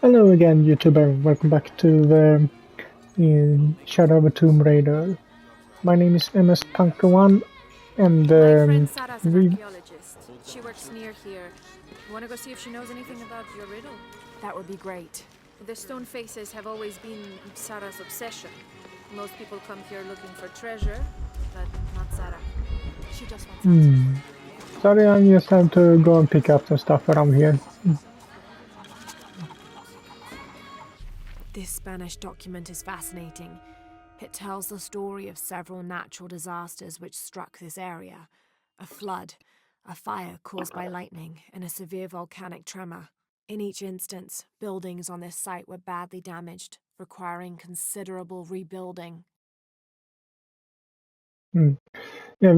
Hello again, YouTuber. Welcome back to the Shadow of a Tomb Raider. My name is MS Punker1, and My friend Sarah's an we. archaeologist. She works near here. You want to go see if she knows anything about your riddle? That would be great. The stone faces have always been Sarah's obsession. Most people come here looking for treasure, but not Sarah. She just wants answers. Sorry, I just have to go and pick up some stuff around here. This Spanish document is fascinating. It tells the story of several natural disasters which struck this area. A flood, a fire caused by lightning, and a severe volcanic tremor. In each instance, buildings on this site were badly damaged, requiring considerable rebuilding. Yeah,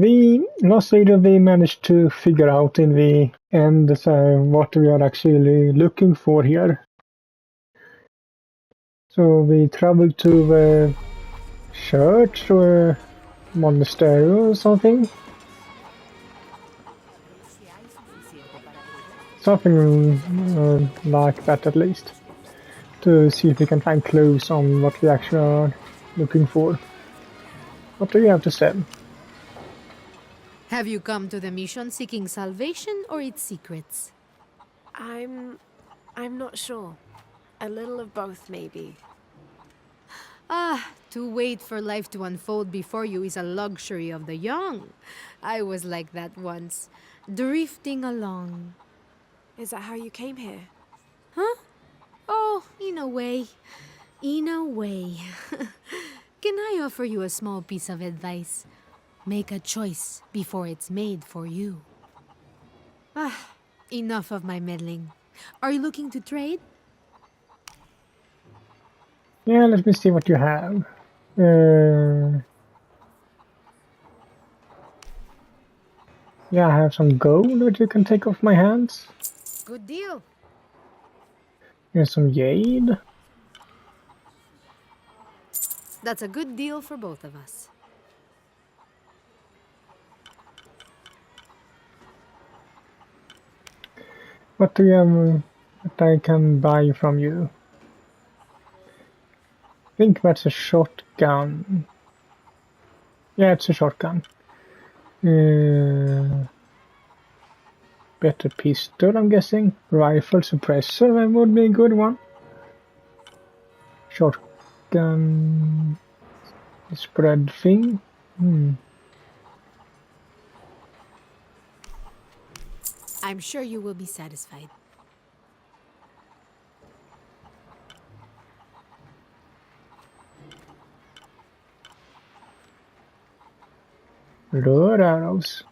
last video we managed to figure out in the end what we are actually looking for here. So we traveled to the church or monastery or something. Something like that at least. To see if we can find clues on what we actually are looking for. What do you have to say? Have you come to the mission seeking salvation or its secrets? I'm not sure. A little of both, maybe. To wait for life to unfold before you is a luxury of the young. I was like that once, drifting along. Is that how you came here? Huh? Oh, in a way. In a way. Can I offer you a small piece of advice? Make a choice before it's made for you. Enough of my meddling. Are you looking to trade? Yeah, let me see what you have. Yeah, I have some gold that you can take off my hands. Good deal. Here's some jade. That's a good deal for both of us. What do you have that I can buy from you? I think that's a shotgun. Yeah, it's a shotgun. Better pistol, I'm guessing. Rifle suppressor, that would be a good one. Shotgun. Spread thing. I'm sure you will be satisfied. Rör arrows.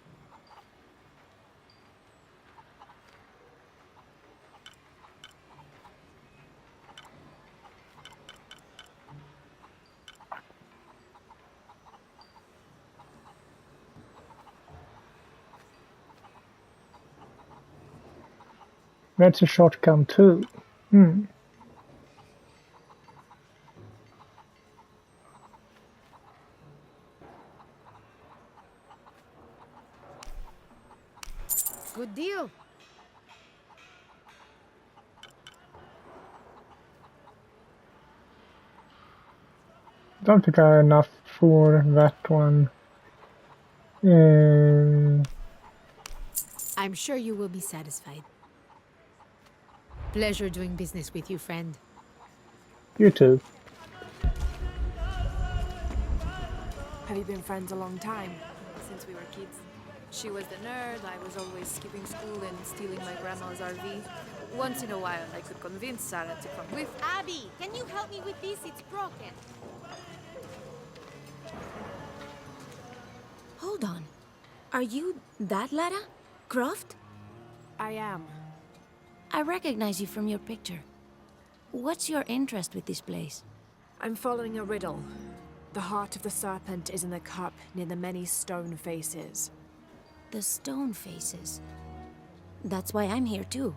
That's a shotgun too. Good deal. Don't think I have enough for that one. I'm sure you will be satisfied. Pleasure doing business with you, friend. You too. Have you been friends a long time? Since we were kids. She was the nerd, I was always skipping school and stealing my grandma's RV. Once in a while, I could convince Sarah to come with. Abby, can you help me with this? It's broken. Hold on. Are you that Lara? Croft? I am. I recognize you from your picture. What's your interest with this place? I'm following a riddle. The heart of the serpent is in the cup near the many stone faces. The stone faces. That's why I'm here too.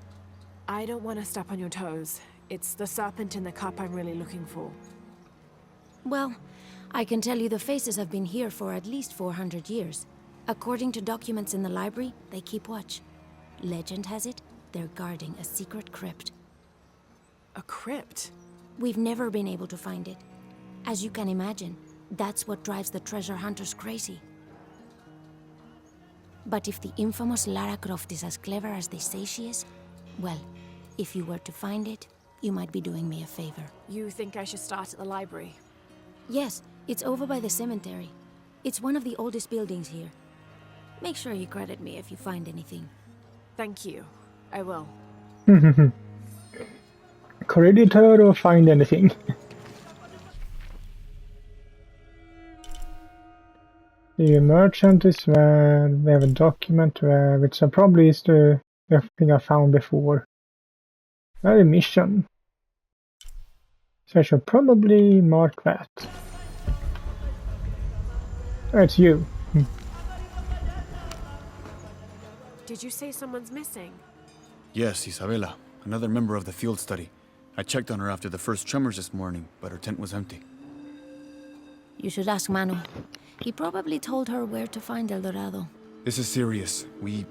I don't want to step on your toes. It's the serpent in the cup I'm really looking for. Well, I can tell you the faces have been here for at least 400 years. According to documents in the library, they keep watch. Legend has it, they're guarding a secret crypt. A crypt? We've never been able to find it. As you can imagine, that's what drives the treasure hunters crazy. But if the infamous Lara Croft is as clever as they say she is, well, if you were to find it, you might be doing me a favor. You think I should start at the library? Yes, it's over by the cemetery. It's one of the oldest buildings here. Make sure you credit me if you find anything. Thank you. I will. Credit her or find anything. The merchant is where we have a document where, which probably is the thing I found before. Where a mission. So I should probably mark that. Oh, it's you. Did you say someone's missing? Yes, Isabela, another member of the field study. I checked on her after the first tremors this morning, but her tent was empty. You should ask Manu. He probably told her where to find El Dorado. This is serious. We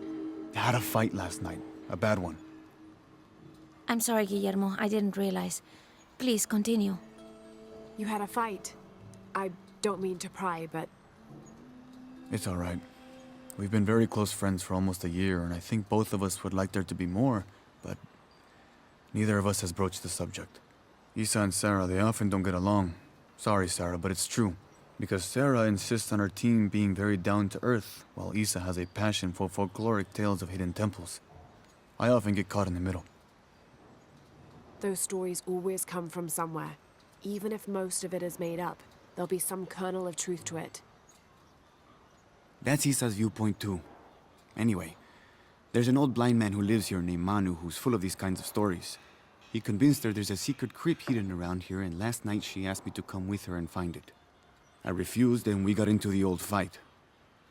had a fight last night. A bad one. I'm sorry, Guillermo. I didn't realize. Please, continue. You had a fight. I don't mean to pry, but It's all right. We've been very close friends for almost a year, and I think both of us would like there to be more, but neither of us has broached the subject. Isa and Sarah, they often don't get along. Sorry, Sarah, but it's true. Because Sarah insists on her team being very down-to-earth, while Isa has a passion for folkloric tales of hidden temples. I often get caught in the middle. those stories always come from somewhere. Even if most of it is made up, there'll be some kernel of truth to it. That's Isa's viewpoint too. Anyway, there's an old blind man who lives here named Manu who's full of these kinds of stories. He convinced her there's a secret crypt hidden around here, and last night she asked me to come with her and find it. I refused, and we got into the old fight.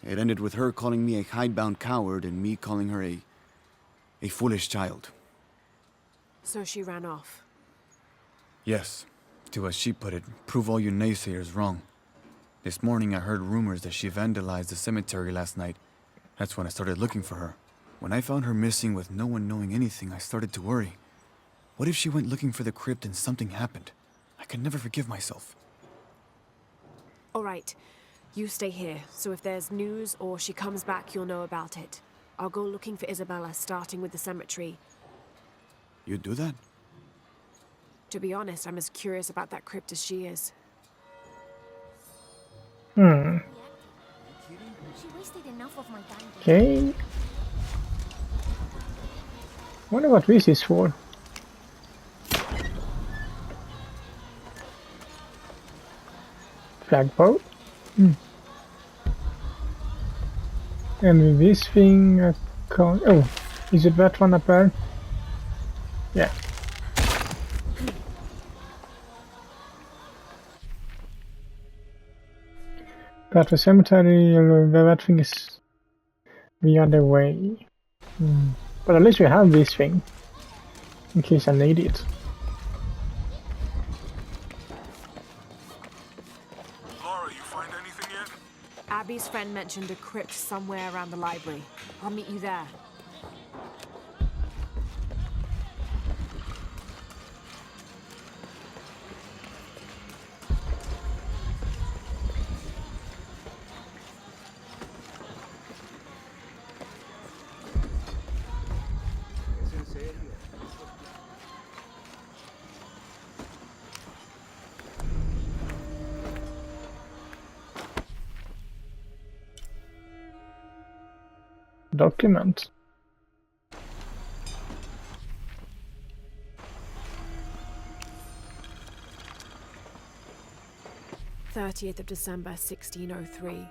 It ended with her calling me a hidebound coward and me calling her a foolish child. So she ran off. Yes, to as she put it, prove all you naysayers wrong. This morning I heard rumors that she vandalized the cemetery last night. That's when I started looking for her. When I found her missing with no one knowing anything, I started to worry. What if she went looking for the crypt and something happened? I could never forgive myself. All right, you stay here, so if there's news or she comes back, you'll know about it. I'll go looking for Isabella, starting with the cemetery. You'd do that? To be honest, I'm as curious about that crypt as she is. She wasted enough of my time. Okay. Wonder what this is for. Flagpole. And with this thing, I can't. Oh, is it that one up there? Yeah. But the cemetery, that thing is the other way. But at least we have this thing, in case I need it. Laura, you find anything yet? Abby's friend mentioned a crypt somewhere around the library. I'll meet you there. Document. "30th of December, 1603.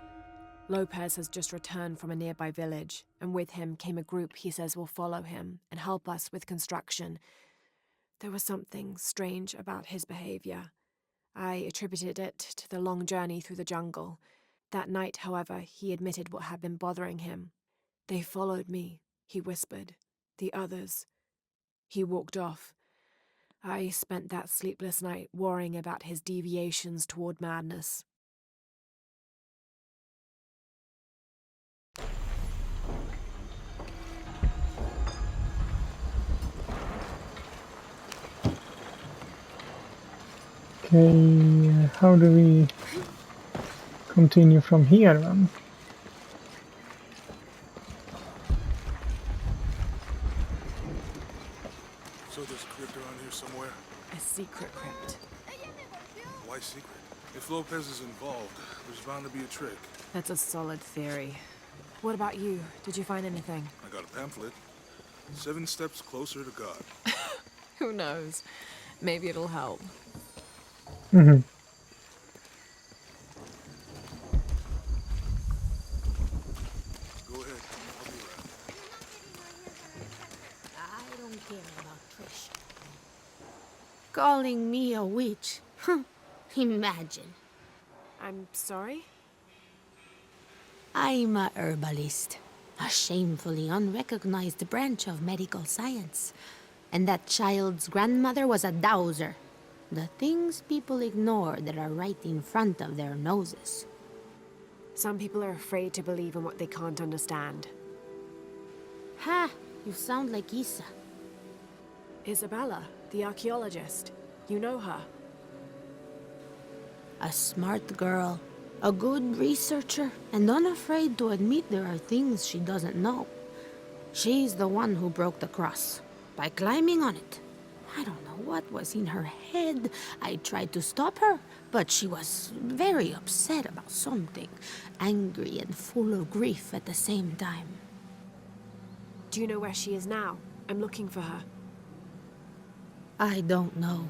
Lopez has just returned from a nearby village, and with him came a group he says will follow him and help us with construction. There was something strange about his behavior. I attributed it to the long journey through the jungle. That night, however, he admitted what had been bothering him. 'They followed me,' he whispered. 'The others.' He walked off. I spent that sleepless night worrying about his deviations toward madness. Okay, how do we continue from here then? So there's a crypt around here somewhere? A secret crypt. Why secret? If Lopez is involved, there's bound to be a trick. That's a solid theory. What about you? Did you find anything? I got a pamphlet. 7 steps closer to God. Who knows? Maybe it'll help. Mhm. Go ahead. I'll be around. I don't care about Trish. Calling me a witch? Huh. Imagine. I'm sorry? I'm a herbalist. A shamefully unrecognized branch of medical science. And that child's grandmother was a dowser. The things people ignore that are right in front of their noses. Some people are afraid to believe in what they can't understand. Ha! You sound like Isa. Isabella, the archaeologist. You know her. A smart girl. A good researcher. And unafraid to admit there are things she doesn't know. She's the one who broke the cross. By climbing on it. I don't know what was in her head. I tried to stop her, but she was very upset about something. Angry and full of grief at the same time. Do you know where she is now? I'm looking for her. I don't know.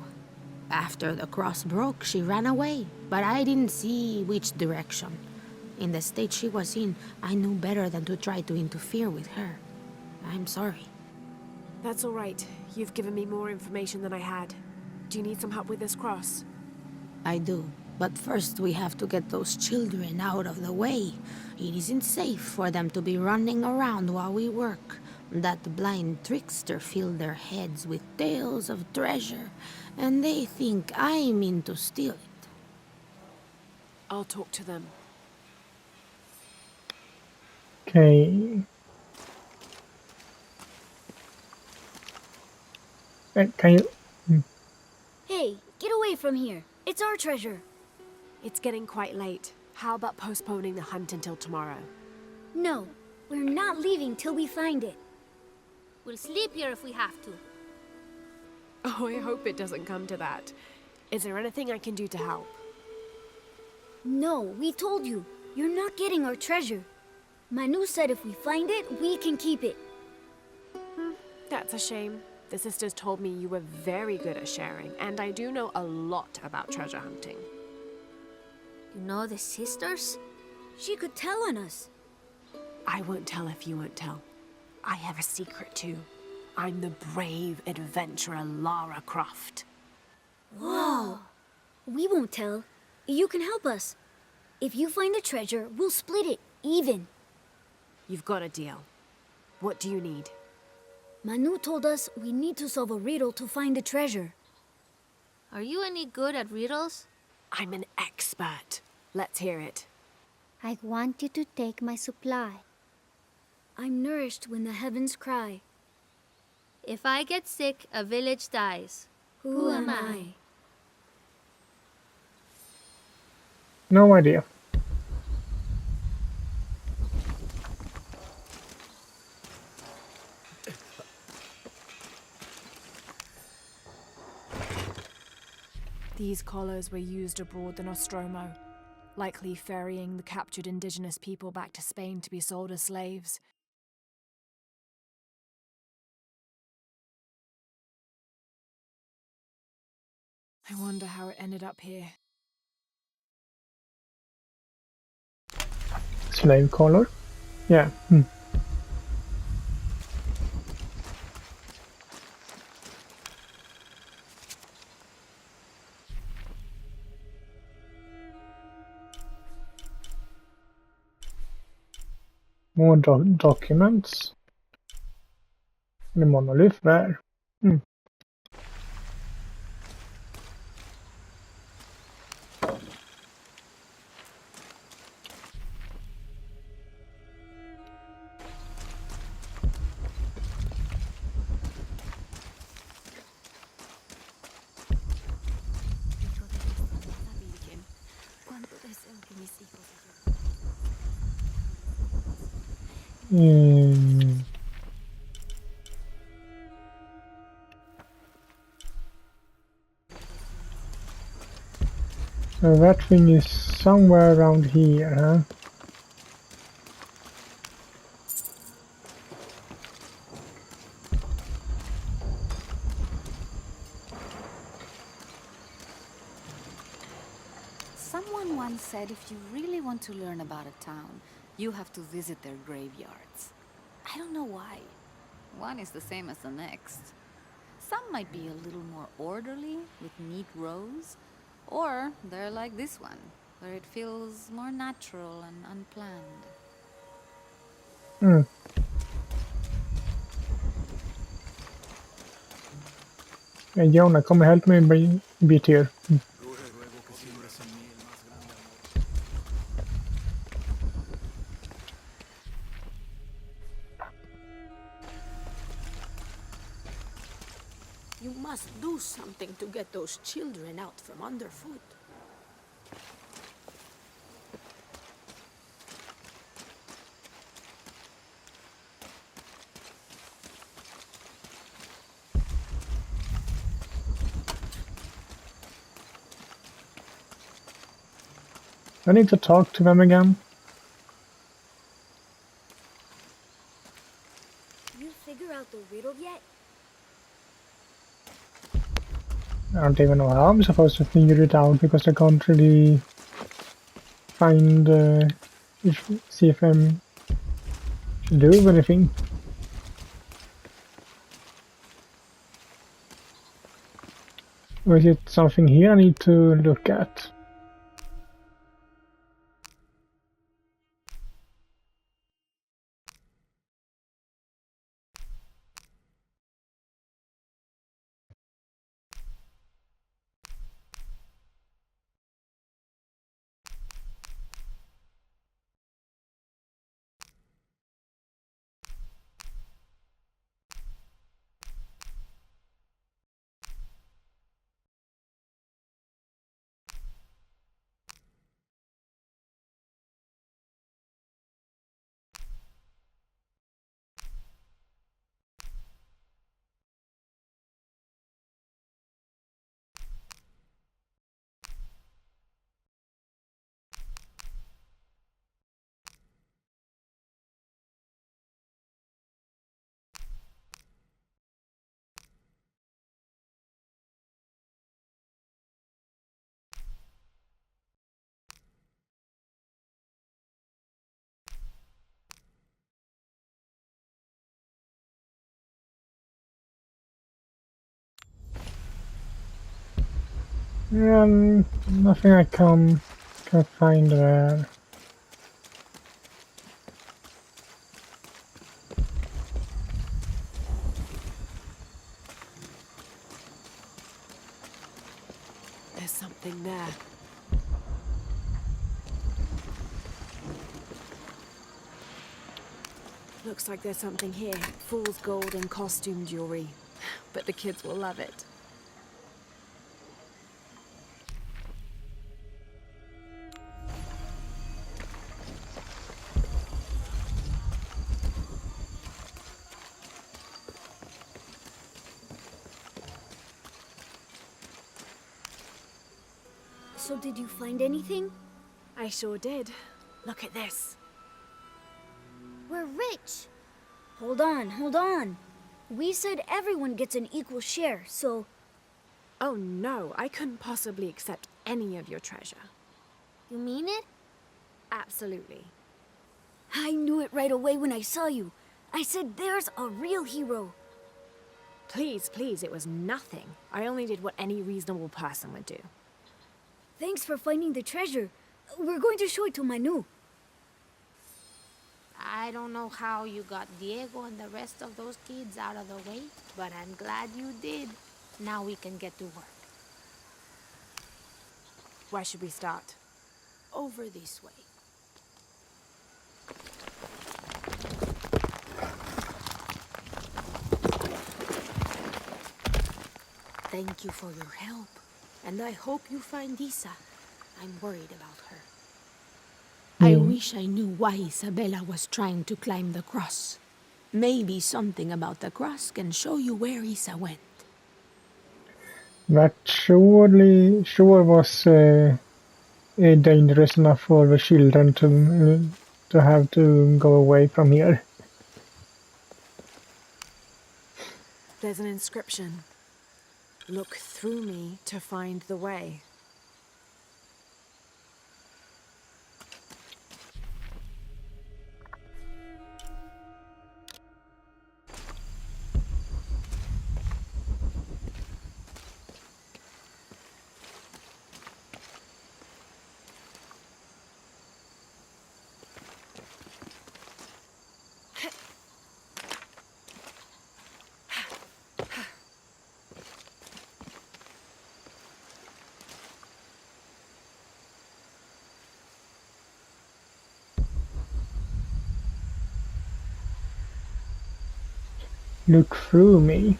After the cross broke, she ran away, but I didn't see which direction. In the state she was in, I knew better than to try to interfere with her. I'm sorry. That's all right. You've given me more information than I had. Do you need some help with this cross? I do. But first we have to get those children out of the way. It isn't safe for them to be running around while we work. That blind trickster filled their heads with tales of treasure, and they think I mean to steal it. I'll talk to them. Okay. Can you... Hey, get away from here. It's our treasure. It's getting quite late. How about postponing the hunt until tomorrow? No, we're not leaving till we find it. We'll sleep here if we have to. Oh, I hope it doesn't come to that. Is there anything I can do to help? No, we told you. You're not getting our treasure. Manu said if we find it, we can keep it. That's a shame. The sisters told me you were very good at sharing, and I do know a lot about treasure hunting. You know the sisters? She could tell on us. I won't tell if you won't tell. I have a secret too. I'm the brave adventurer Lara Croft. Whoa! We won't tell. You can help us. If you find the treasure, we'll split it, even. You've got a deal. What do you need? Manu told us we need to solve a riddle to find the treasure. Are you any good at riddles? I'm an expert. Let's hear it. I want you to take my supply. I'm nourished when the heavens cry. If I get sick, a village dies. Who am I? No idea. These collars were used abroad the Nostromo, likely ferrying the captured indigenous people back to Spain to be sold as slaves. I wonder how it ended up here. Slave collar? Yeah. More documents. The monolith there. Hmm. So that thing is somewhere around here, huh? Someone once said if you really want to learn about a town, you have to visit their graveyards. I don't know why. One is the same as the next. Some might be a little more orderly, with neat rows, or they're like this one, where it feels more natural and unplanned. Hmm. Hey, Jonah, come help me beat here. Go ahead. You must do something to get those children out from underfoot. I need to talk to them again. You figure out the riddle yet? I don't even know how I'm supposed to figure it out because I can't really find see if I'm should do anything. Or is it something here I need to look at? Nothing I can find there. There's something there. Looks like there's something here. Fool's gold and costume jewelry. But the kids will love it. So did you find anything? I sure did. Look at this. We're rich! Hold on, hold on. We said everyone gets an equal share, so... Oh no, I couldn't possibly accept any of your treasure. You mean it? Absolutely. I knew it right away when I saw you. I said there's a real hero. Please, please, it was nothing. I only did what any reasonable person would do. Thanks for finding the treasure. We're going to show it to Manu. I don't know how you got Diego and the rest of those kids out of the way, but I'm glad you did. Now we can get to work. Where should we start? Over this way. Thank you for your help, and I hope you find Isa. I'm worried about her. I wish I knew why Isabella was trying to climb the cross. Maybe something about the cross can show you where Isa went. That sure was dangerous enough for the children to have to go away from here. There's an inscription. Look through me to find the way. Look through me.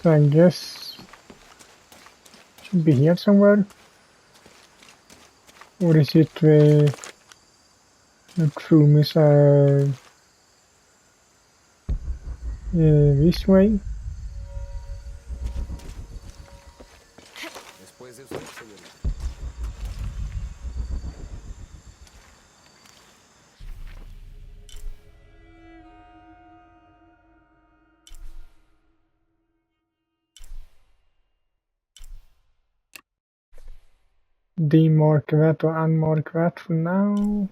So I guess it should be here somewhere. Or is it look through me this way? Demark that or unmark that for now.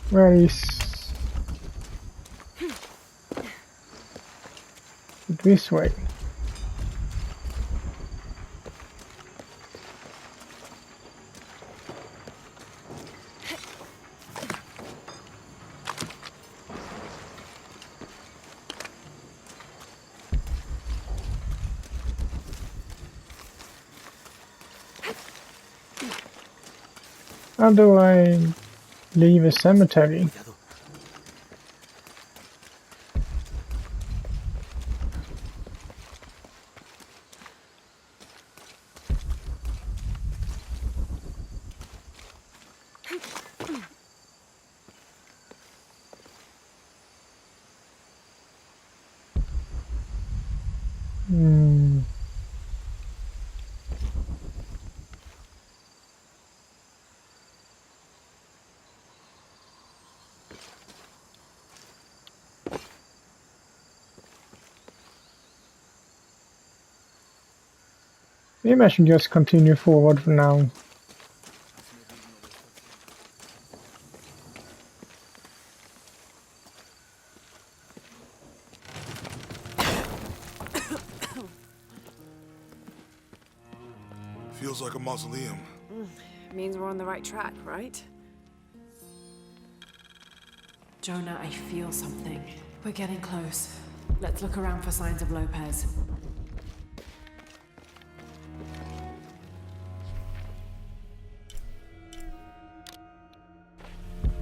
Where is it? This way. How do I leave a cemetery? Maybe I should just continue forward for now. Feels like a mausoleum. Means we're on the right track, right? Jonah, I feel something. We're getting close. Let's look around for signs of Lopez.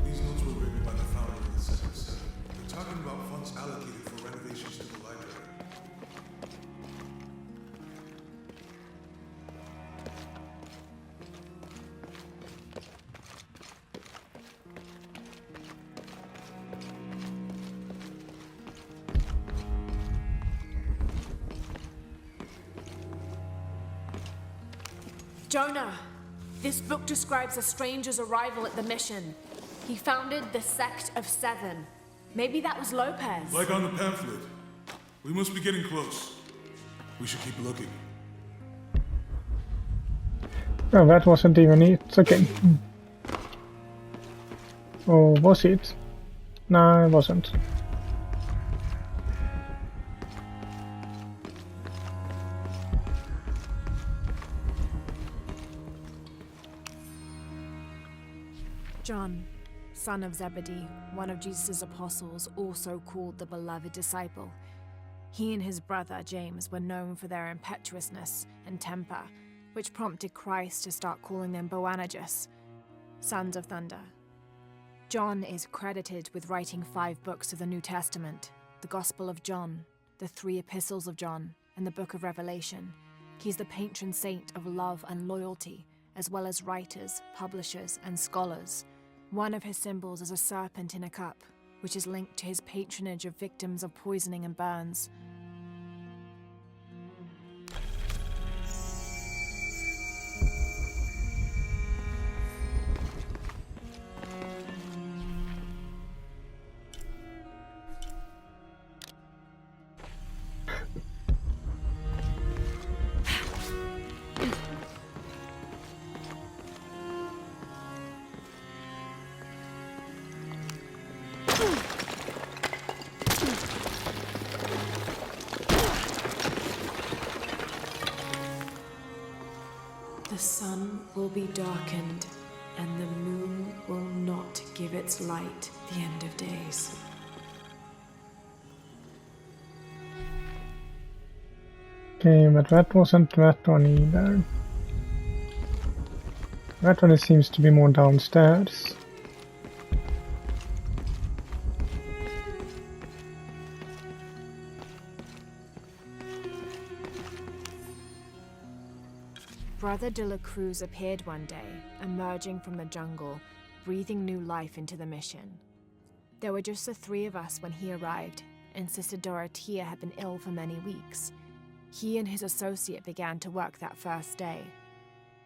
These notes were written by the founder of the Second Cell. They're talking about funds allocated for renovations to the library. Jonah! This book describes a stranger's arrival at the mission. He founded the Sect of Seven. Maybe that was Lopez. Like on the pamphlet. We must be getting close. We should keep looking. Oh, that wasn't even it. Okay. Or was it? No, it wasn't. John, son of Zebedee, one of Jesus' apostles, also called the beloved disciple. He and his brother, James, were known for their impetuousness and temper, which prompted Christ to start calling them Boanerges, sons of thunder. John is credited with writing 5 books of the New Testament, the Gospel of John, the 3 epistles of John, and the Book of Revelation. He's the patron saint of love and loyalty, as well as writers, publishers, and scholars. One of his symbols is a serpent in a cup, which is linked to his patronage of victims of poisoning and burns. The sun will be darkened, and the moon will not give its light the end of days. Okay, but that wasn't that one either. That one seems to be more downstairs. Brother de la Cruz appeared one day, emerging from the jungle, breathing new life into the mission. There were just the 3 of us when he arrived, and Sister Dorothea had been ill for many weeks. He and his associate began to work that first day.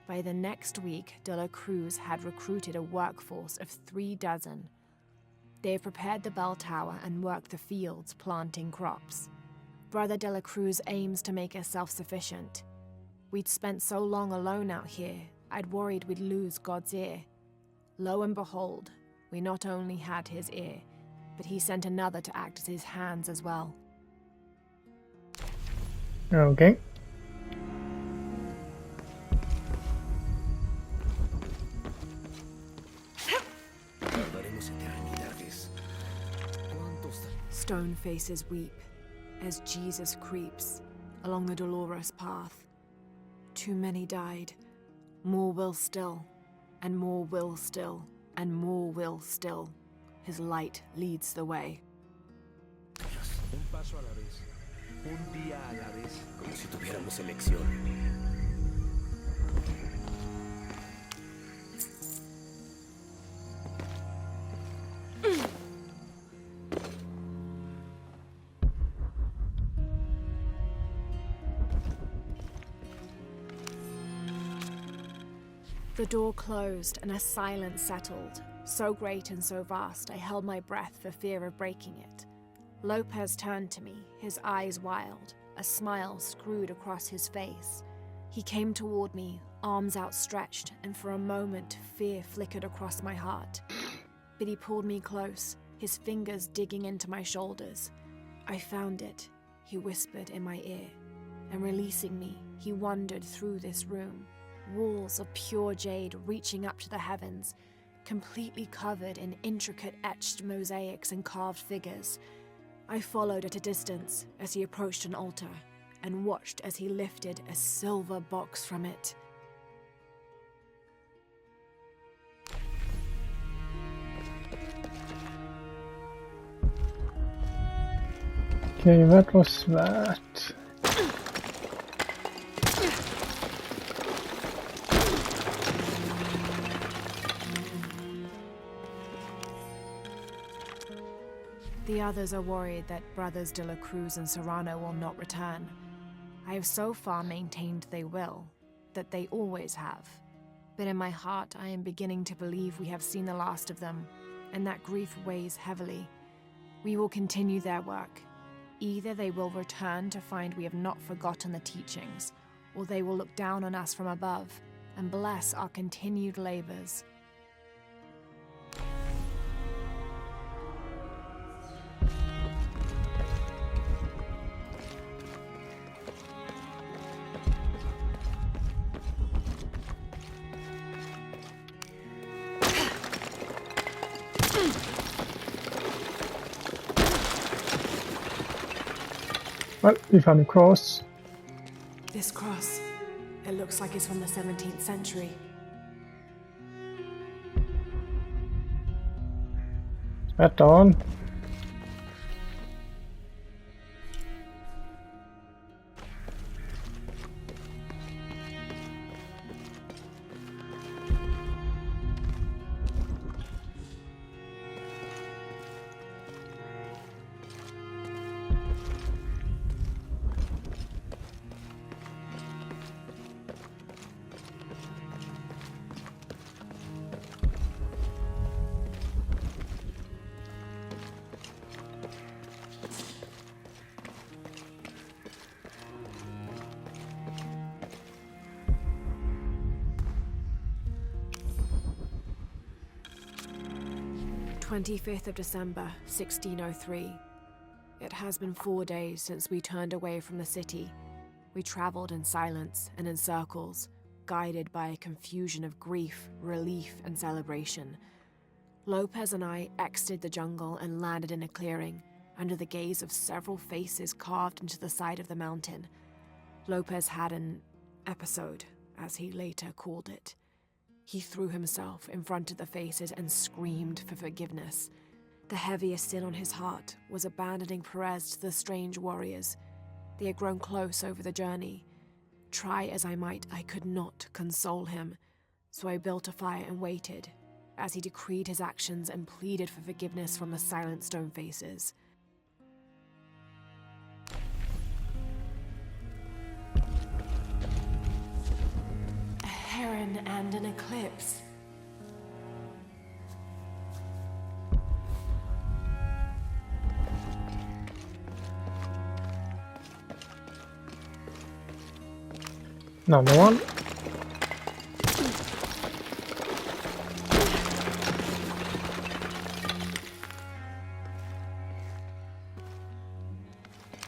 By the next week, de la Cruz had recruited a workforce of 3 dozen. They have prepared the bell tower and worked the fields, planting crops. Brother de la Cruz aims to make us self-sufficient. We'd spent so long alone out here, I'd worried we'd lose God's ear. Lo and behold, we not only had his ear, but he sent another to act as his hands as well. Okay. Stone faces weep as Jesus creeps along the dolorous path. Too many died. More will still, and more will still, and more will still. His light leads the way. Un paso a la vez, un día a la vez, como si tuviéramos elección. The door closed and a silence settled, so great and so vast I held my breath for fear of breaking it. Lopez turned to me, his eyes wild, a smile screwed across his face. He came toward me, arms outstretched, and for a moment fear flickered across my heart. But he pulled me close, his fingers digging into my shoulders. I found it, he whispered in my ear, and releasing me, he wandered through this room. Walls of pure jade reaching up to the heavens, completely covered in intricate etched mosaics and carved figures. I followed at a distance as he approached an altar, and watched as he lifted a silver box from it. Okay, that was that. The others are worried that Brothers de la Cruz and Serrano will not return. I have so far maintained they will, that they always have. But in my heart I am beginning to believe we have seen the last of them, and that grief weighs heavily. We will continue their work. Either they will return to find we have not forgotten the teachings, or they will look down on us from above and bless our continued labors. Well, we found a cross. This cross, It looks like it's from the 17th century. That on. "25th of December, 1603. It has been 4 days since we turned away from the city. We traveled in silence and in circles, guided by a confusion of grief, relief, and celebration. Lopez and I exited the jungle and landed in a clearing, under the gaze of several faces carved into the side of the mountain. Lopez had an episode, as he later called it. He threw himself in front of the faces and screamed for forgiveness. The heaviest sin on his heart was abandoning Perez to the strange warriors. They had grown close over the journey. Try as I might, I could not console him, so I built a fire and waited, as he decreed his actions and pleaded for forgiveness from the silent stone faces. A heron and an eclipse. Another one.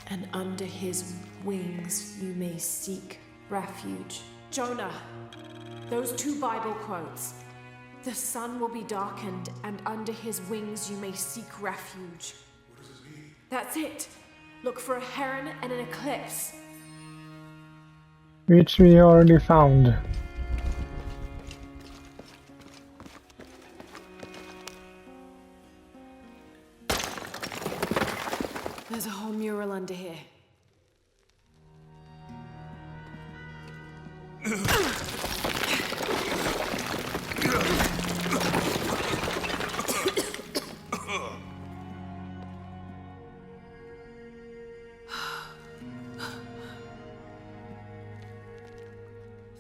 And under his wings you may seek refuge. Jonah, those 2 Bible quotes. The sun will be darkened, and under his wings you may seek refuge. What does it mean? That's it. Look for a heron and an eclipse. Which we already found. There's a whole mural under here.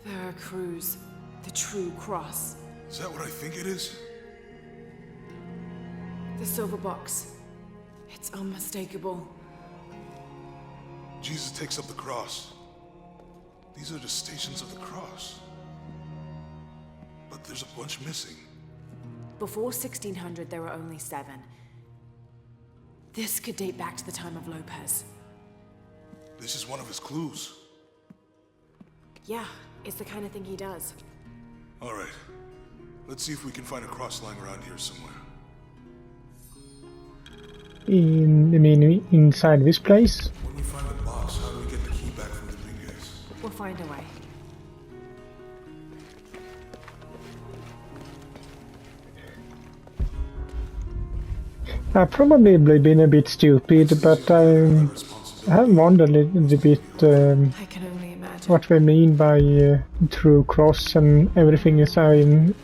Veracruz, the true cross. Is that what I think it is? The silver box. It's unmistakable. Jesus takes up the cross. These are the stations of the cross. But there's a bunch missing. Before 1600, there were only 7. This could date back to the time of Lopez. This is one of his clues. Yeah, it's the kind of thing he does. All right. Let's see if we can find a cross lying around here somewhere. Inside this place? When we find the box, how do we get the key back from Dominguez? We'll find a way. I've probably been a bit stupid, but I have wondered a little bit I can only imagine. what we mean by true cross and everything is in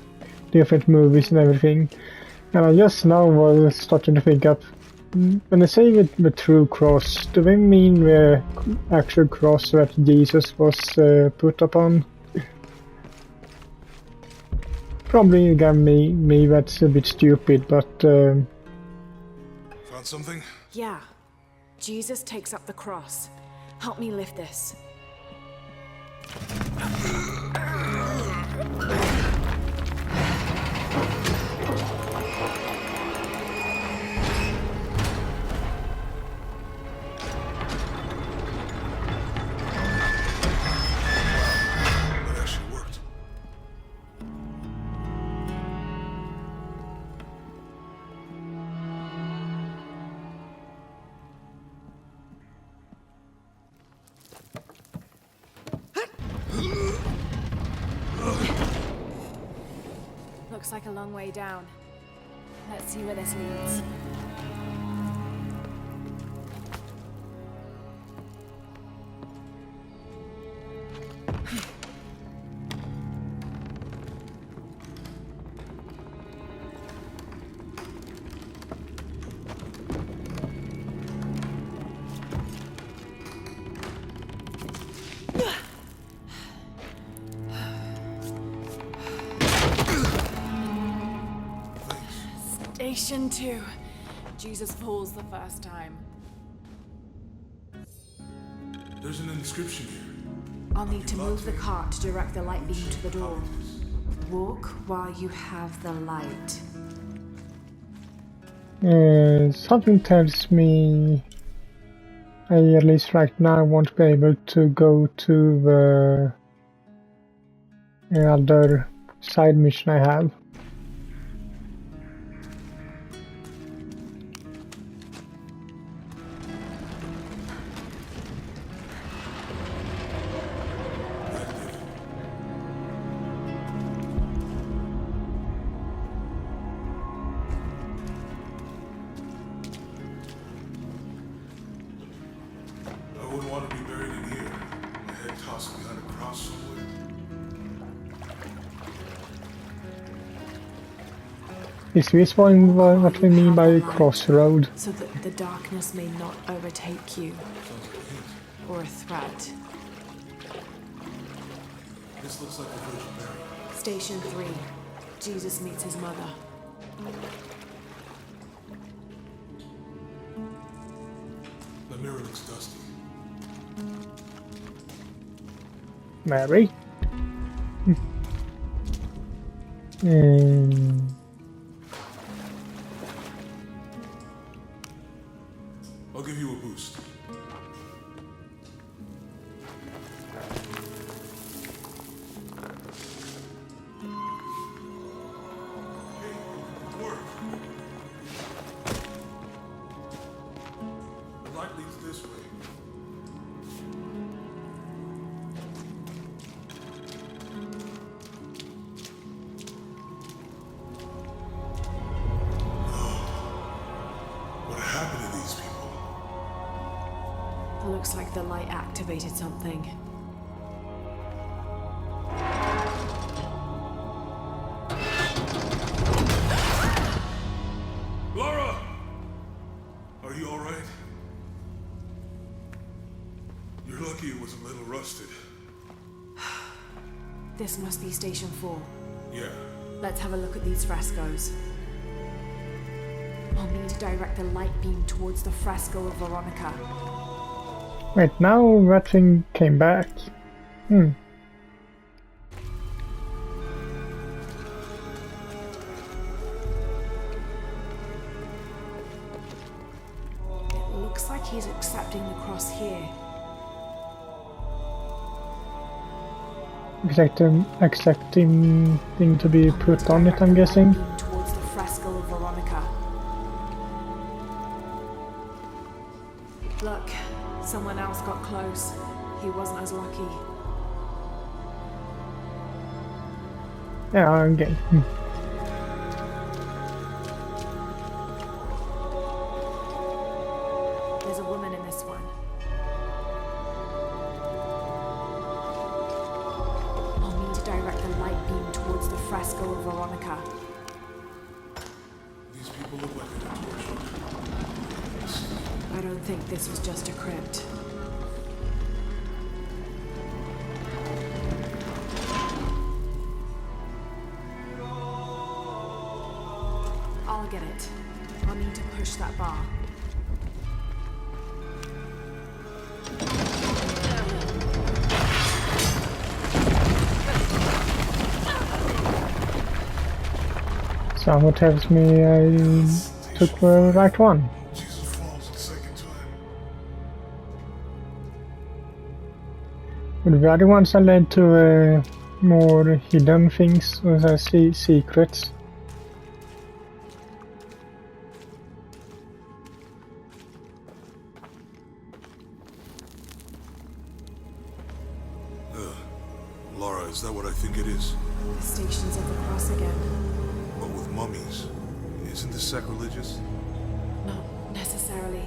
different movies and everything. And I just now was starting to think up, when they say the true cross, do they mean the actual cross that Jesus was put upon? Probably again me that's a bit stupid, but Found something? Yeah. Jesus takes up the cross. Help me lift this. That actually worked. Looks like a long way down. Let's see where this leads. Station 2. Jesus falls the first time. There's an inscription here. I'll need to move the cart to direct the light beam to the door. Walk while you have the light. Something tells me I at least right now won't be able to go to the other side mission I have. I wouldn't want to be buried in here. My head tossed behind a cross somewhere. Is this what we mean by crossroad? So that the darkness may not overtake you. Or a threat. This looks like the Virgin Mary. Station 3. Jesus meets his mother. The mirror looks dusty. Mary? I'll give you a boost. Hey, it worked. The light leads this way. What happened to these people? Looks like the light activated something. Laura! Are you alright? You're lucky it was a little rusted. This must be Station 4. Yeah. Let's have a look at these frescoes. I'll need to direct the light beam towards the fresco of Veronica. Wait, now that thing came back. It looks like he's accepting the cross here. Accepting thing to be put on it, I'm guessing. Towards the fresco of Veronica. Look, someone else got close. He wasn't as lucky. Yeah, I'm getting. There's a woman in this one. I'll need to direct the light beam towards the fresco of Veronica. These people look like they're tortured. I don't think this was just a crypt. I'll get it. I'll need to push that bar. Someone tells me I took the right one. Jesus falls the second time. But the other ones are led to more hidden things, or secrets. Laura, is that what I think it is? The stations of the cross again. mummies. Isn't this sacrilegious? Not necessarily.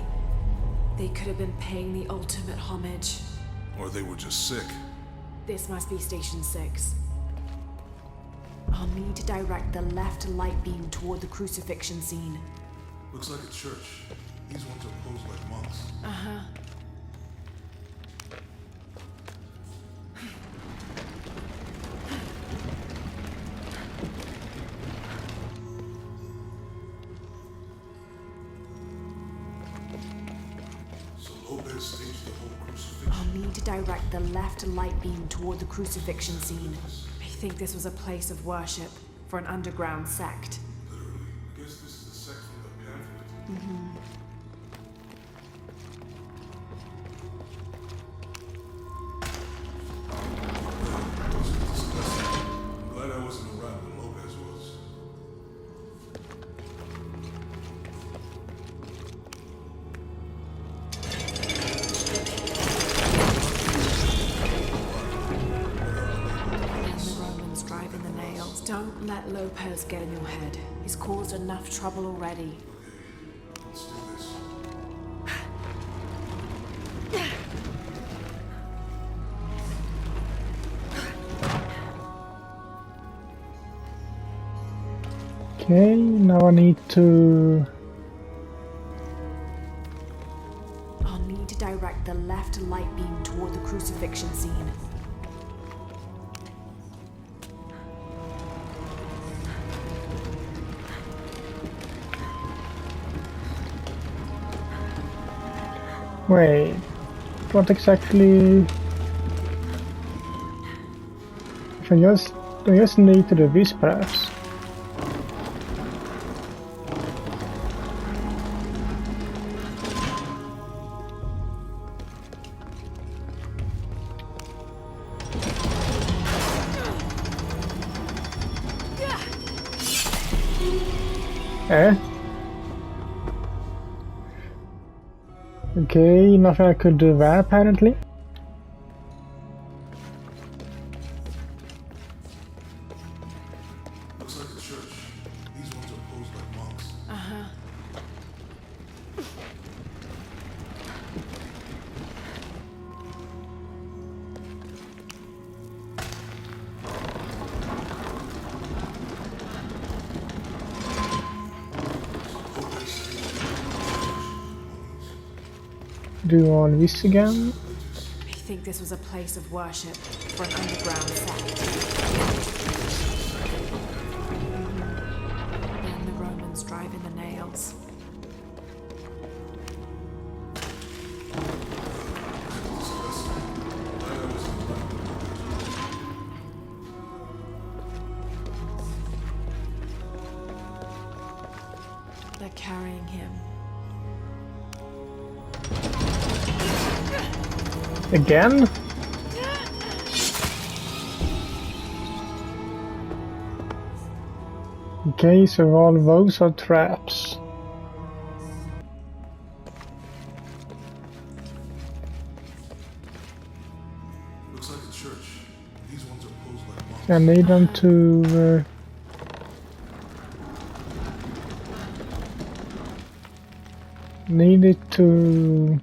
They could have been paying the ultimate homage. Or they were just sick. This must be Station 6. I'll need to direct the left light beam toward the crucifixion scene. Looks like a church. These ones are posed like monks. Uh-huh. So Lopez staged the whole crucifixion. I'll need to direct the left light beam toward the crucifixion scene. I think this was a place of worship for an underground sect. Literally. I guess this is the sect from the pamphlet. I'm glad I wasn't around when Lopez was. And the Romans driving the nails. Don't let Lopez get in your head. He's caused enough trouble already. Let's do this. Okay, now I need to... I'll need to direct the left light beam toward the crucifixion scene. Wait, what exactly... I just need to do this perhaps. Okay, nothing I could do there apparently. Looks like a church. These ones are posed like monks. Uh-huh. Lopez staged the mummies. Do all this again. I think this was a place of worship for an underground sect. And the Romans driving the nails. They're carrying him. Again? Okay, so all those are traps. Looks like a church. These ones are posed like monks. I need them to... need it to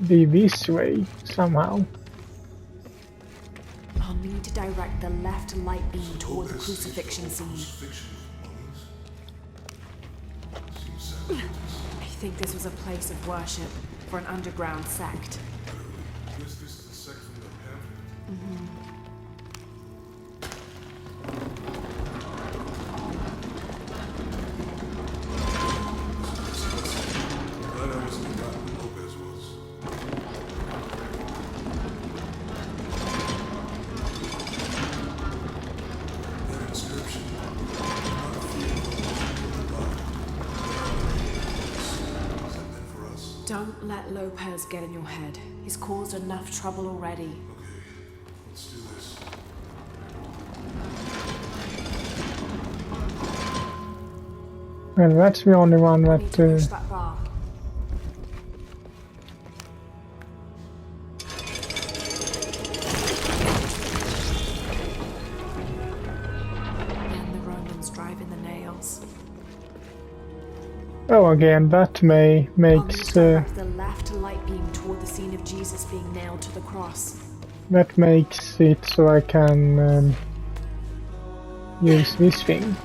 be this way somehow. I'll need to direct the left light beam toward the Lopez staged crucifixion the whole scene. crucifixion of mummies. Seems sacrilegious. I think this was a place of worship for an underground sect. I guess this is the sect from the pamphlet. I'm glad I wasn't around when Lopez was. That inscription. Not fear the body. Is that meant for us? Don't let Lopez get in your head. He's caused enough trouble already. Okay, let's do this. Well, that's the only one I need that... to push that bar. And the Romans driving the nails. Oh, again, that I'll need makes to direct the left light beam toward the scene of Jesus being nailed to the cross. it so I can use this thing.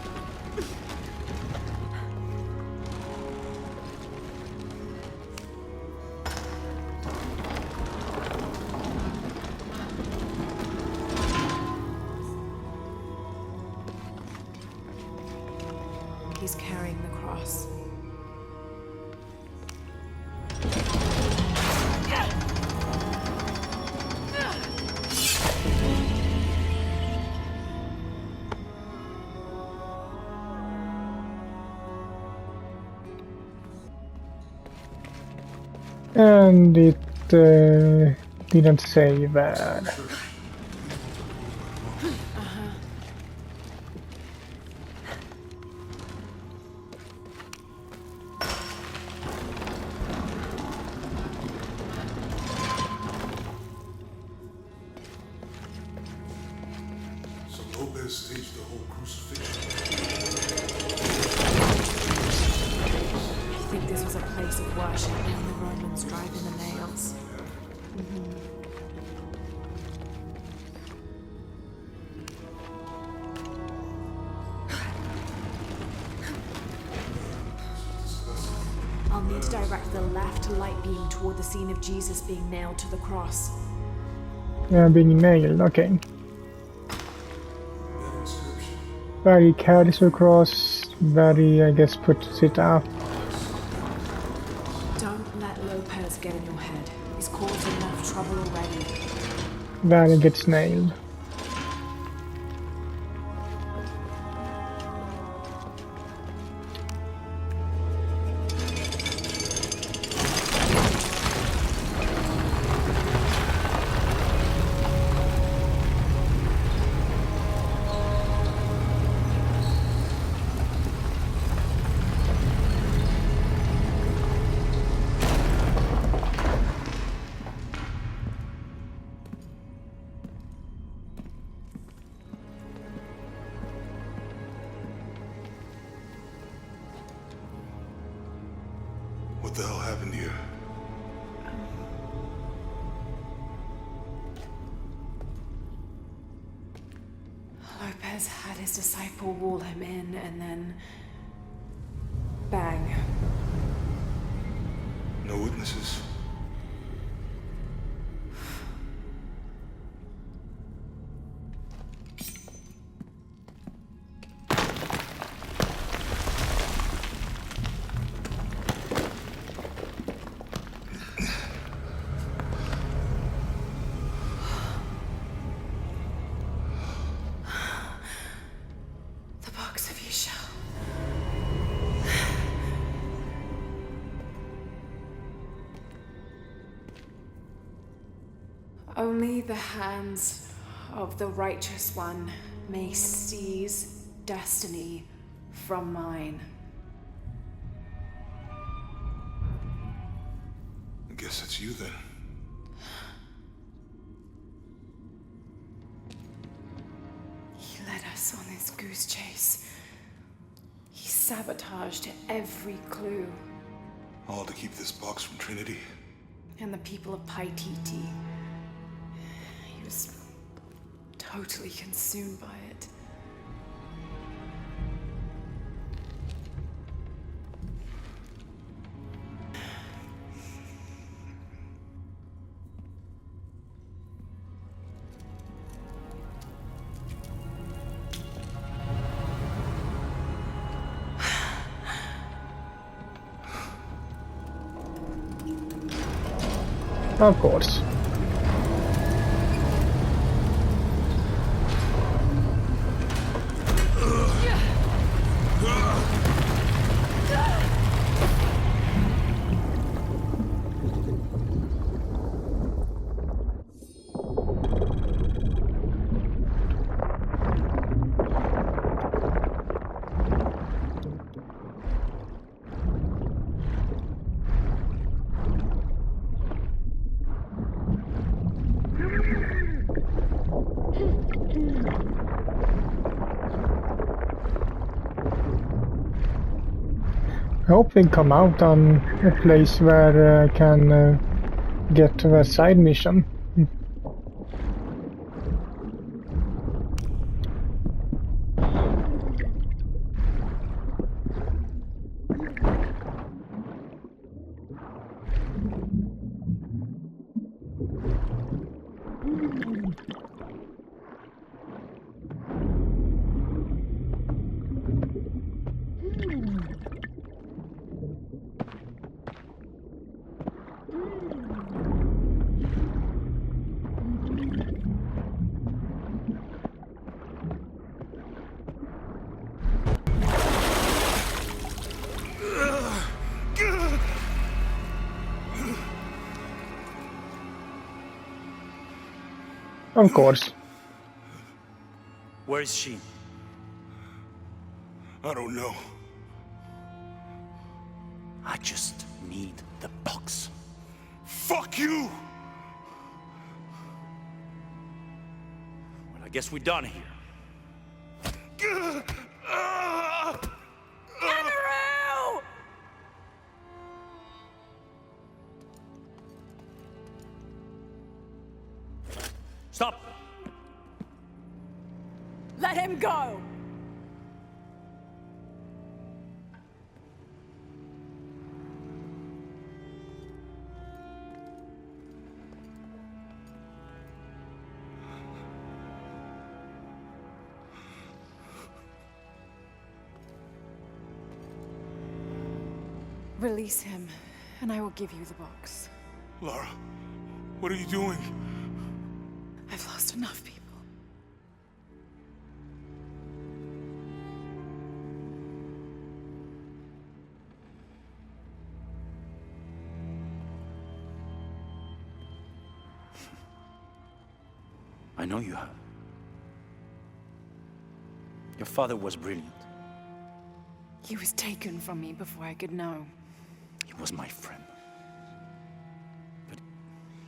He's carrying the cross. And it didn't say where. So Lopez staged the whole crucifixion. I think this was a place of worship and the Romans driving the nails. I'll need to direct the left light beam toward the scene of Jesus being nailed to the cross. Yeah, being nailed, okay. Barry carries across, Barry, I guess, puts it up. Don't let Lopez get in your head. He's caused enough trouble already. Barry gets nailed. What the hell happened here? Lopez had his disciple wall him in, and then... bang. No witnesses? The box of Isha. Only the hands of the righteous one may seize destiny from mine. I guess it's you then. He led us on this goose chase. He sabotaged every clue. All to keep this box from Trinity. And the people of Paititi. He was totally consumed by it. Of course. I hope they come out on a place where I can get to a side mission. Of course. Where is she? I don't know. I just need the box. Fuck you! Well, I guess we're done here. Stop! Let him go! Release him, and I will give you the box. Lara, what are you doing? I've lost enough people. I know you have. Your father was brilliant. He was taken from me before I could know. He was my friend. But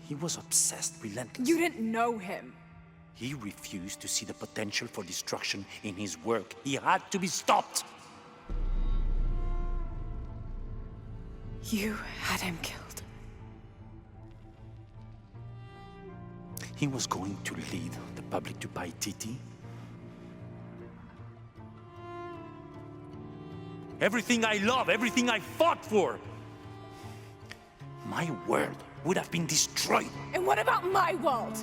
he was obsessed, relentless. You didn't know him. He refused to see the potential for destruction in his work. He had to be stopped. You had him killed. He was going to lead the public to Paititi. Everything I love, everything I fought for. My world would have been destroyed. And what about my world?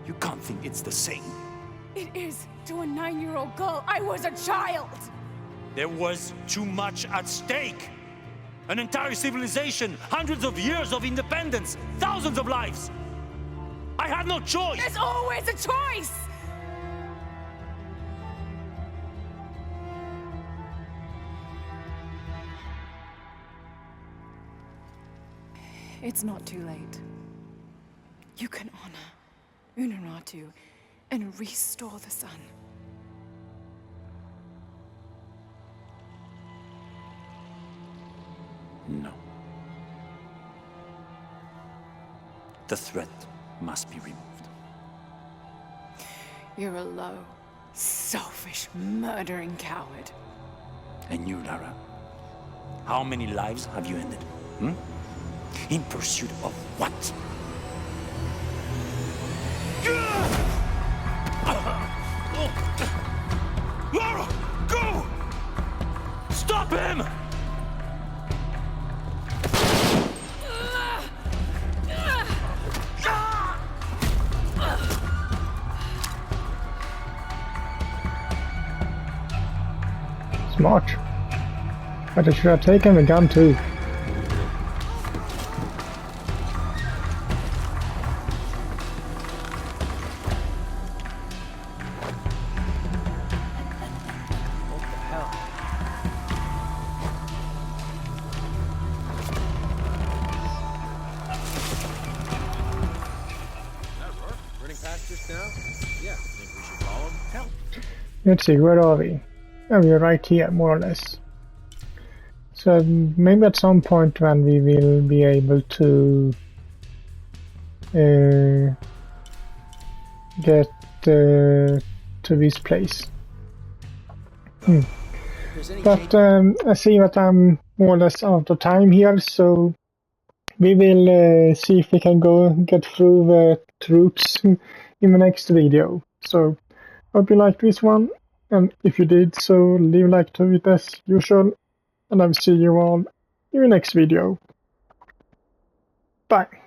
You can't think it's the same. It is to a 9-year-old girl. I was a child. There was too much at stake. An entire civilization, hundreds of years of independence, thousands of lives. I had no choice. There's always a choice. It's not too late. You can honor Unuratu and restore the sun. No. The threat must be removed. You're a low, selfish, murdering coward. And you, Lara? How many lives have you ended? In pursuit of what? Lara, go! Stop him! Smart. But I should have taken the gun too. Let's see, where are we? Oh, we're right here, more or less. So maybe at some point when we will be able to get to this place. But I see that I'm more or less out of time here, so we will see if we can go get through the troops in the next video. So, hope you liked this one, and if you did, so leave a like to it as usual, and I will see you all in the next video. Bye.